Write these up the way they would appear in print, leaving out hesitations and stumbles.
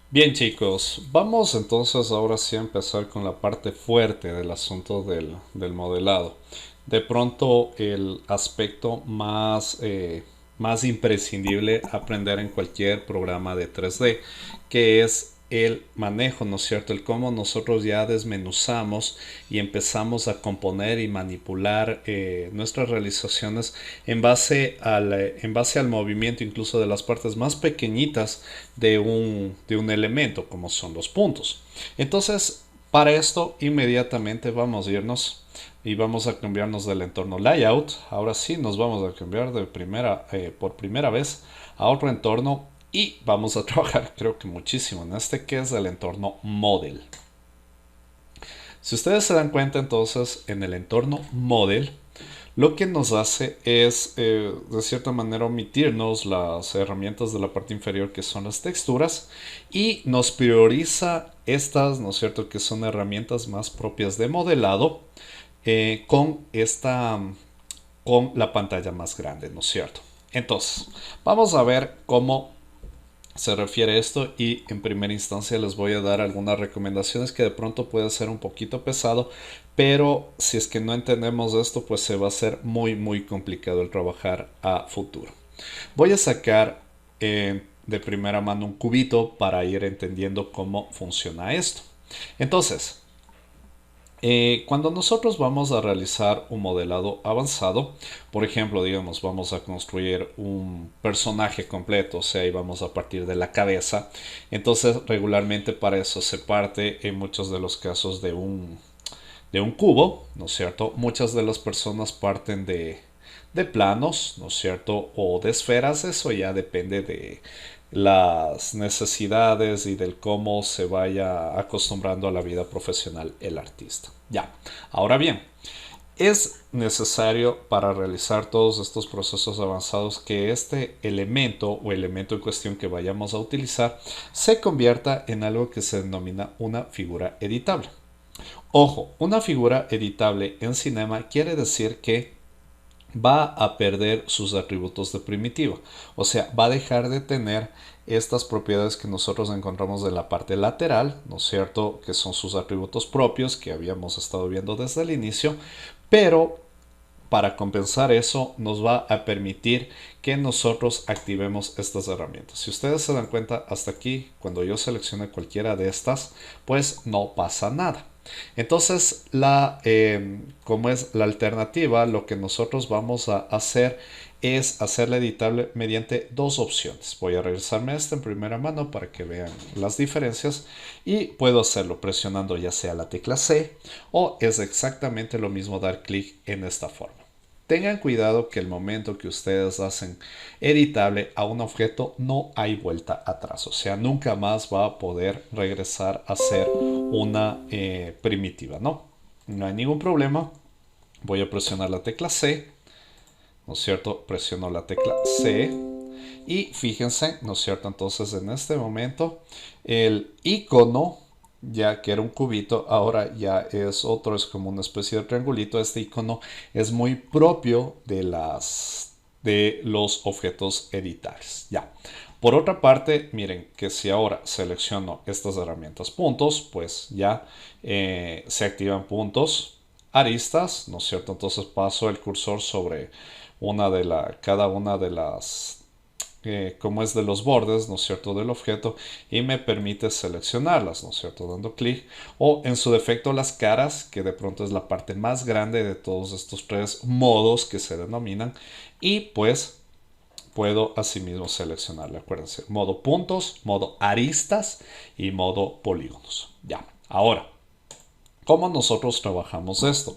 Bien chicos, vamos entonces ahora sí a empezar con la parte fuerte del asunto del modelado. De pronto el aspecto más imprescindible aprender en cualquier programa de 3D, que es el manejo, ¿no es cierto? El cómo nosotros ya desmenuzamos y empezamos a componer y manipular nuestras realizaciones en base al movimiento incluso de las partes más pequeñitas de un elemento, como son los puntos. Entonces, para esto, inmediatamente vamos a irnos y vamos a cambiarnos del entorno layout. Ahora sí nos vamos a cambiar por primera vez a otro entorno y vamos a trabajar creo que muchísimo en este que es el entorno model. Si ustedes se dan cuenta entonces en el entorno model lo que nos hace es de cierta manera omitirnos las herramientas de la parte inferior que son las texturas y nos prioriza estas, ¿no es cierto?, que son herramientas más propias de modelado con con la pantalla más grande, ¿no es cierto? Entonces, vamos a ver cómo se refiere esto y en primera instancia les voy a dar algunas recomendaciones que de pronto puede ser un poquito pesado, pero si es que no entendemos esto pues se va a hacer muy complicado el trabajar a futuro. Voy a sacar de primera mano un cubito para ir entendiendo cómo funciona esto. Entonces, cuando nosotros vamos a realizar un modelado avanzado, por ejemplo, digamos, vamos a construir un personaje completo, o sea, y vamos a partir de la cabeza, entonces regularmente para eso se parte en muchos de los casos de un cubo, ¿no es cierto? Muchas de las personas parten de planos, ¿no es cierto? O de esferas, eso ya depende de las necesidades y del cómo se vaya acostumbrando a la vida profesional el artista. Ya, ahora bien, es necesario para realizar todos estos procesos avanzados que este elemento o elemento en cuestión que vayamos a utilizar se convierta en algo que se denomina una figura editable. Ojo, una figura editable en Cinema quiere decir que va a perder sus atributos de primitiva. O sea, va a dejar de tener estas propiedades que nosotros encontramos en la parte lateral, ¿no es cierto? Que son sus atributos propios que habíamos estado viendo desde el inicio, pero para compensar eso nos va a permitir que nosotros activemos estas herramientas. Si ustedes se dan cuenta hasta aquí, cuando yo seleccione cualquiera de estas, pues no pasa nada. Entonces, como es la alternativa, lo que nosotros vamos a hacer es hacerla editable mediante dos opciones. Voy a regresarme a esta en primera mano para que vean las diferencias y puedo hacerlo presionando ya sea la tecla C o es exactamente lo mismo dar clic en esta forma. Tengan cuidado que el momento que ustedes hacen editable a un objeto no hay vuelta atrás. O sea, nunca más va a poder regresar a ser una primitiva, ¿no? No hay ningún problema. Voy a presionar la tecla C, ¿no es cierto? Presiono la tecla C y fíjense, ¿no es cierto? Entonces en este momento el icono, ya que era un cubito, ahora ya es otro, es como una especie de triangulito. Este icono es muy propio de los objetos editables. Ya. Por otra parte, miren que si ahora selecciono estas herramientas puntos, pues ya se activan puntos, aristas, ¿no es cierto? Entonces paso el cursor sobre cada una de las como es de los bordes, ¿no es cierto?, del objeto y me permite seleccionarlas, ¿no es cierto?, dando clic o en su defecto las caras, que de pronto es la parte más grande de todos estos tres modos que se denominan y pues puedo asimismo seleccionarle, acuérdense, modo puntos, modo aristas y modo polígonos. Ya, ahora, ¿cómo nosotros trabajamos esto?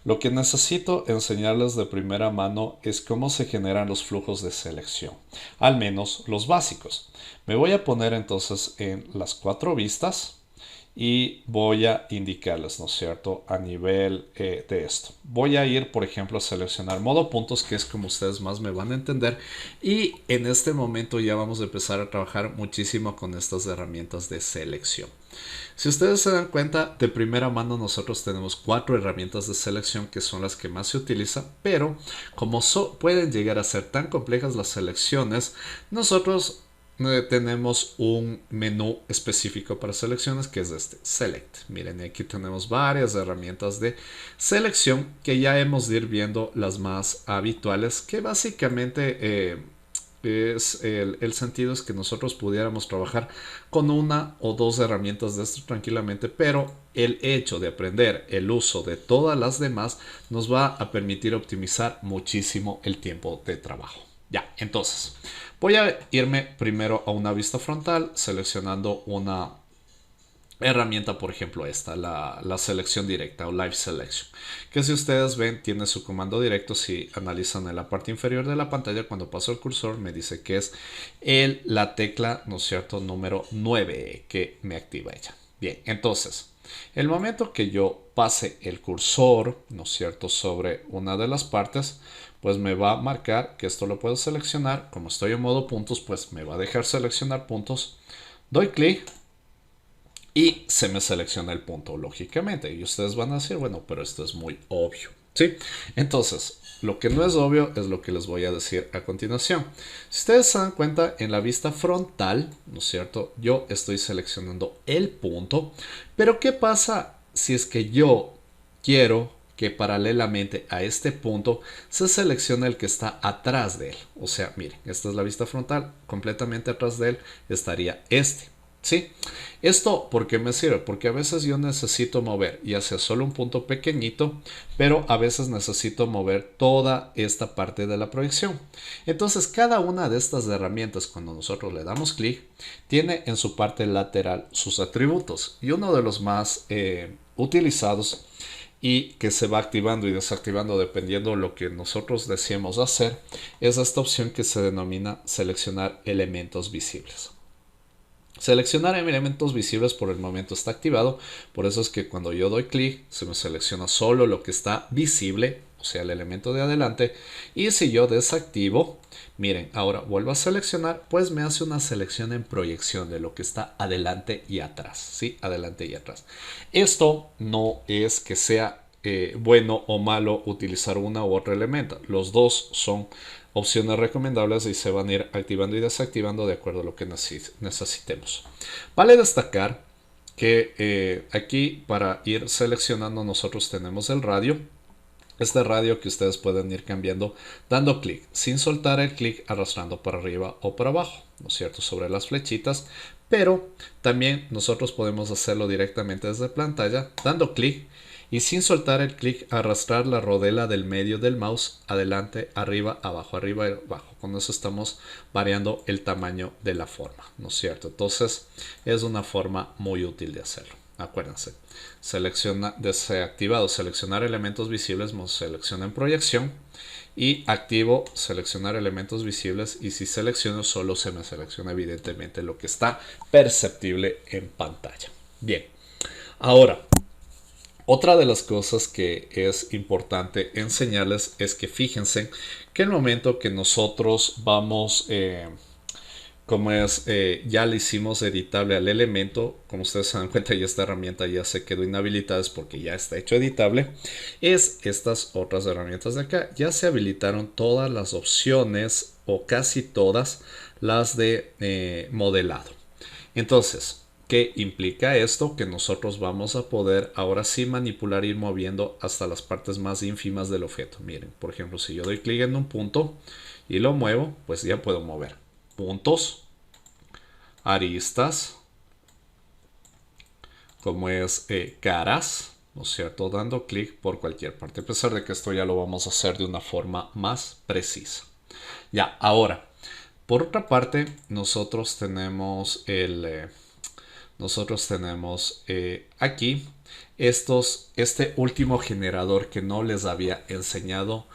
Lo que necesito enseñarles de primera mano es cómo se generan los flujos de selección, al menos los básicos. Me voy a poner entonces en las cuatro vistas y voy a indicarles, ¿no es cierto?, a nivel de esto. Voy a ir, por ejemplo, a seleccionar modo puntos, que es como ustedes más me van a entender. Y en este momento ya vamos a empezar a trabajar muchísimo con estas herramientas de selección. Si ustedes se dan cuenta, de primera mano nosotros tenemos cuatro herramientas de selección que son las que más se utilizan, pero como pueden llegar a ser tan complejas las selecciones, nosotros tenemos un menú específico para selecciones que es este, Select. Miren, aquí tenemos varias herramientas de selección que ya hemos de ir viendo las más habituales, que básicamente el sentido es que nosotros pudiéramos trabajar con una o dos herramientas de esto tranquilamente, pero el hecho de aprender el uso de todas las demás nos va a permitir optimizar muchísimo el tiempo de trabajo. Ya, entonces voy a irme primero a una vista frontal seleccionando una herramienta, por ejemplo esta, la selección directa o Live Selection, que si ustedes ven tiene su comando directo. Si analizan en la parte inferior de la pantalla, cuando paso el cursor me dice que es la tecla, ¿no es cierto?, número 9 que me activa ella. Bien, entonces el momento que yo pase el cursor, ¿no es cierto?, sobre una de las partes, pues me va a marcar que esto lo puedo seleccionar. Como estoy en modo puntos, pues me va a dejar seleccionar puntos. Doy clic y se me selecciona el punto, lógicamente. Y ustedes van a decir, bueno, pero esto es muy obvio, ¿sí? Entonces, lo que no es obvio es lo que les voy a decir a continuación. Si ustedes se dan cuenta, en la vista frontal, ¿no es cierto?, yo estoy seleccionando el punto. Pero ¿qué pasa si es que yo quiero que paralelamente a este punto se seleccione el que está atrás de él? O sea, miren, esta es la vista frontal, completamente atrás de él estaría este. ¿Sí? ¿Esto por qué me sirve? Porque a veces yo necesito mover ya sea solo un punto pequeñito, pero a veces necesito mover toda esta parte de la proyección. Entonces cada una de estas herramientas, cuando nosotros le damos clic, tiene en su parte lateral sus atributos, y uno de los más utilizados y que se va activando y desactivando dependiendo de lo que nosotros deseemos hacer, es esta opción que se denomina seleccionar elementos visibles. Seleccionar elementos visibles por el momento está activado, por eso es que cuando yo doy clic se me selecciona solo lo que está visible, o sea el elemento de adelante, y si yo desactivo, miren, ahora vuelvo a seleccionar, pues me hace una selección en proyección de lo que está adelante y atrás, ¿sí? Adelante y atrás. Esto no es que sea bueno o malo utilizar una u otra elemento, los dos son opciones recomendables y se van a ir activando y desactivando de acuerdo a lo que necesitemos. Vale destacar que aquí para ir seleccionando nosotros tenemos el radio. Este radio que ustedes pueden ir cambiando dando clic, sin soltar el clic, arrastrando para arriba o para abajo, ¿no es cierto?, sobre las flechitas. Pero también nosotros podemos hacerlo directamente desde pantalla, dando clic y sin soltar el clic arrastrar la rodela del medio del mouse adelante, arriba, abajo, abajo. Con eso estamos variando el tamaño de la forma, ¿no es cierto? Entonces es una forma muy útil de hacerlo. Acuérdense, desactivado seleccionar elementos visibles, selecciona en proyección, y activo seleccionar elementos visibles, y si selecciono solo se me selecciona evidentemente lo que está perceptible en pantalla. Bien, ahora otra de las cosas que es importante enseñarles es que fíjense que el momento que nosotros vamos, ya le hicimos editable al elemento, como ustedes se dan cuenta ya esta herramienta ya se quedó inhabilitada, es porque ya está hecho editable, es estas otras herramientas de acá, ya se habilitaron todas las opciones o casi todas las de modelado. Entonces, ¿qué implica esto? Que nosotros vamos a poder ahora sí manipular e ir moviendo hasta las partes más ínfimas del objeto. Miren, por ejemplo, si yo doy clic en un punto y lo muevo, pues ya puedo mover puntos, aristas, como es caras, ¿no es cierto?, dando clic por cualquier parte, a pesar de que esto ya lo vamos a hacer de una forma más precisa. Ya, ahora, por otra parte, nosotros tenemos aquí este último generador que no les había enseñado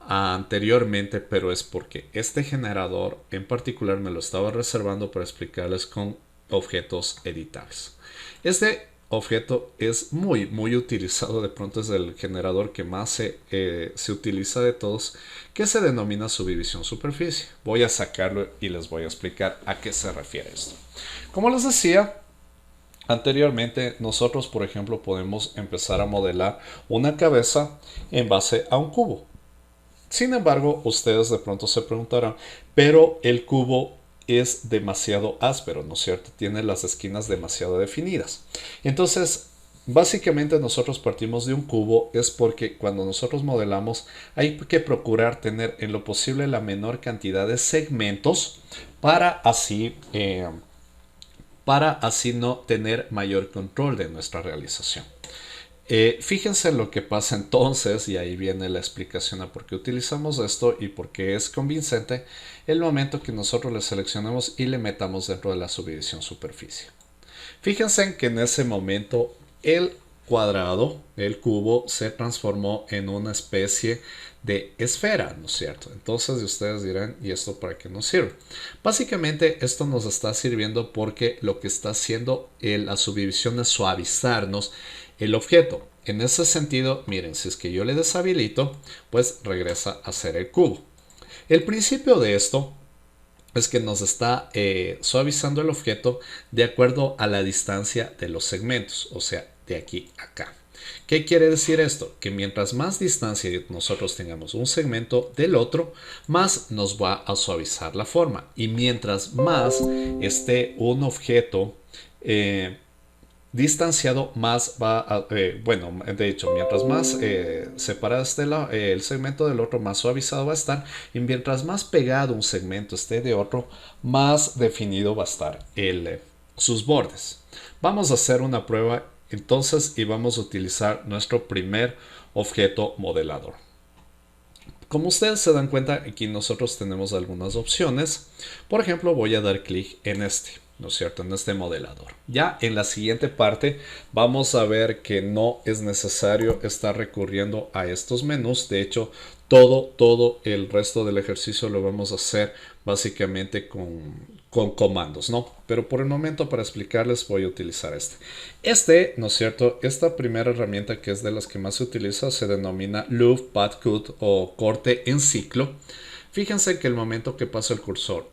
anteriormente, pero es porque este generador en particular me lo estaba reservando para explicarles con objetos editables. Este objeto es muy utilizado, de pronto es el generador que más se utiliza de todos, que se denomina subdivisión superficie. Voy a sacarlo y les voy a explicar a qué se refiere esto. Como les decía anteriormente, nosotros por ejemplo podemos empezar a modelar una cabeza en base a un cubo. Sin embargo, ustedes de pronto se preguntarán, pero el cubo es demasiado áspero, ¿no es cierto? Tiene las esquinas demasiado definidas. Entonces, básicamente nosotros partimos de un cubo es porque cuando nosotros modelamos hay que procurar tener en lo posible la menor cantidad de segmentos para así no tener mayor control de nuestra realización. Fíjense en lo que pasa entonces, y ahí viene la explicación a por qué utilizamos esto y por qué es convincente el momento que nosotros le seleccionemos y le metamos dentro de la subdivisión superficie. Fíjense en que en ese momento el cuadrado, el cubo, se transformó en una especie de esfera, ¿no es cierto? Entonces ustedes dirán, ¿y esto para qué nos sirve? Básicamente esto nos está sirviendo porque lo que está haciendo la subdivisión es suavizarnos el objeto. En ese sentido, miren, si es que yo le deshabilito, pues regresa a ser el cubo. El principio de esto es que nos está suavizando el objeto de acuerdo a la distancia de los segmentos, o sea, de aquí a acá. ¿Qué quiere decir esto? Que mientras más distancia nosotros tengamos un segmento del otro, más nos va a suavizar la forma. Y mientras más esté un objeto distanciado, más va a, bueno, de hecho, mientras más separado esté el segmento del otro, más suavizado va a estar, y mientras más pegado un segmento esté de otro, más definido va a estar sus bordes. Vamos a hacer una prueba entonces y vamos a utilizar nuestro primer objeto modelador. Como ustedes se dan cuenta, aquí nosotros tenemos algunas opciones. Por ejemplo, voy a dar clic en este, ¿no es cierto? En este modelador. Ya en la siguiente parte vamos a ver que no es necesario estar recurriendo a estos menús. De hecho, todo el resto del ejercicio lo vamos a hacer básicamente con comandos, ¿no? Pero por el momento, para explicarles, voy a utilizar este, ¿no es cierto? Esta primera herramienta, que es de las que más se utiliza, se denomina Loop Path Cut o corte en ciclo. Fíjense que el momento que paso el cursor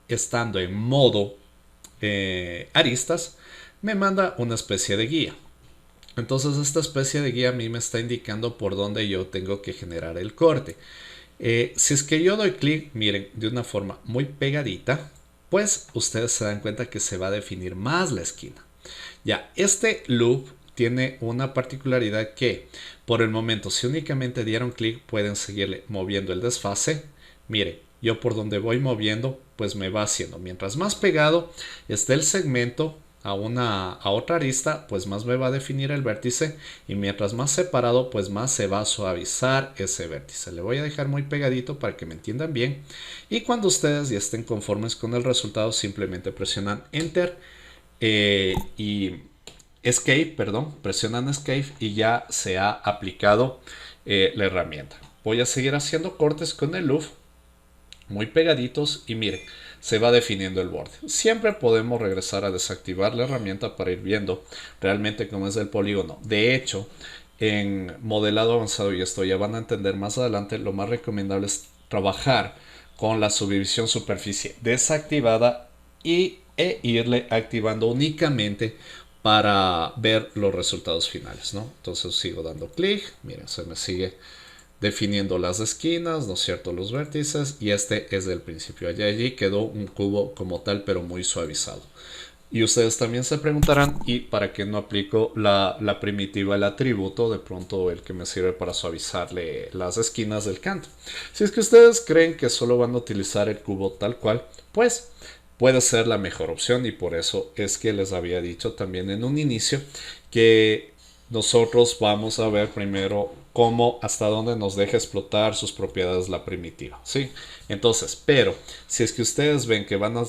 estando en modo aristas, me manda una especie de guía. Entonces esta especie de guía a mí me está indicando por dónde yo tengo que generar el corte. Si es que yo doy clic, miren, de una forma muy pegadita, pues ustedes se dan cuenta que se va a definir más la esquina. Ya, este loop tiene una particularidad que por el momento, si únicamente dieron clic, pueden seguirle moviendo el desfase. Miren, yo por donde voy moviendo, pues me va haciendo. Mientras más pegado esté el segmento a otra arista, pues más me va a definir el vértice, y mientras más separado, pues más se va a suavizar ese vértice. Le voy a dejar muy pegadito para que me entiendan bien, y cuando ustedes ya estén conformes con el resultado, simplemente presionan Enter y Escape, perdón, presionan Escape y ya se ha aplicado la herramienta. Voy a seguir haciendo cortes con el loop muy pegaditos y miren, se va definiendo el borde. Siempre podemos regresar a desactivar la herramienta para ir viendo realmente cómo es el polígono. De hecho, en modelado avanzado, y esto ya van a entender más adelante, lo más recomendable es trabajar con la subdivisión superficie desactivada e irle activando únicamente para ver los resultados finales, ¿no? Entonces sigo dando clic, miren, se me sigue definiendo las esquinas, ¿no es cierto? Los vértices, y este es del principio. Allí quedó un cubo como tal, pero muy suavizado. Y ustedes también se preguntarán, ¿y para qué no aplico la primitiva, el atributo, de pronto el que me sirve para suavizarle las esquinas del canto? Si es que ustedes creen que solo van a utilizar el cubo tal cual, pues puede ser la mejor opción, y por eso es que les había dicho también en un inicio que nosotros vamos a ver primero cómo, hasta dónde nos deja explotar sus propiedades la primitiva, ¿sí? Entonces, pero si es que ustedes ven que van a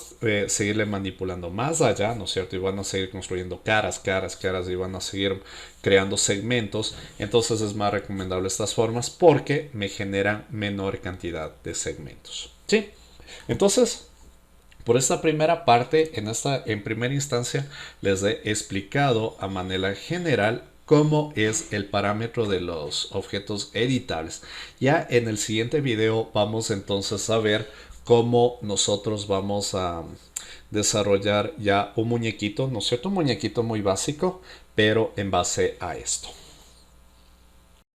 seguirle manipulando más allá, ¿no es cierto? Y van a seguir construyendo caras, y van a seguir creando segmentos, entonces es más recomendable estas formas porque me generan menor cantidad de segmentos, ¿sí? Entonces, por esta primera parte, en primera instancia, les he explicado a manera general cómo es el parámetro de los objetos editables. Ya en el siguiente video vamos entonces a ver cómo nosotros vamos a desarrollar ya un muñequito, ¿no es cierto? Un muñequito muy básico, pero en base a esto.